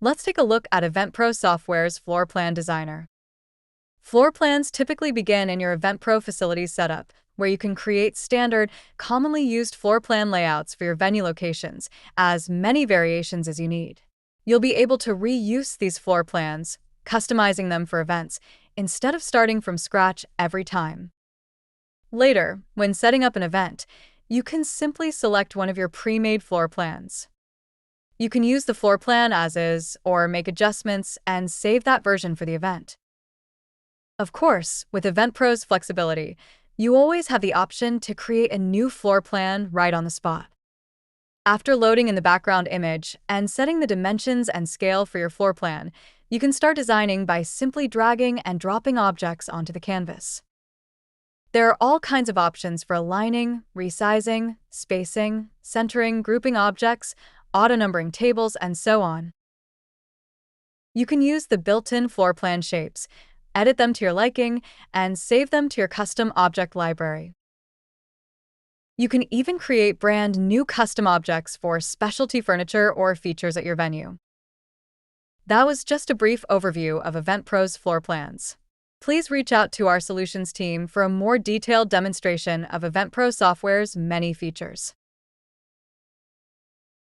Let's take a look at EventPro Software's Floor Plan Designer. Floor plans typically begin in your EventPro facilities setup, where you can create standard, commonly used floor plan layouts for your venue locations, as many variations as you need. You'll be able to reuse these floor plans, customizing them for events, instead of starting from scratch every time. Later, when setting up an event, you can simply select one of your pre-made floor plans. You can use the floor plan as is or make adjustments and save that version for the event. Of course, with EventPro's flexibility, you always have the option to create a new floor plan right on the spot. After loading in the background image and setting the dimensions and scale for your floor plan, you can start designing by simply dragging and dropping objects onto the canvas. There are all kinds of options for aligning, resizing, spacing, centering, grouping objects, auto-numbering tables, and so on. You can use the built-in floor plan shapes, edit them to your liking, and save them to your custom object library. You can even create brand new custom objects for specialty furniture or features at your venue. That was just a brief overview of EventPro's floor plans. Please reach out to our solutions team for a more detailed demonstration of EventPro Software's many features.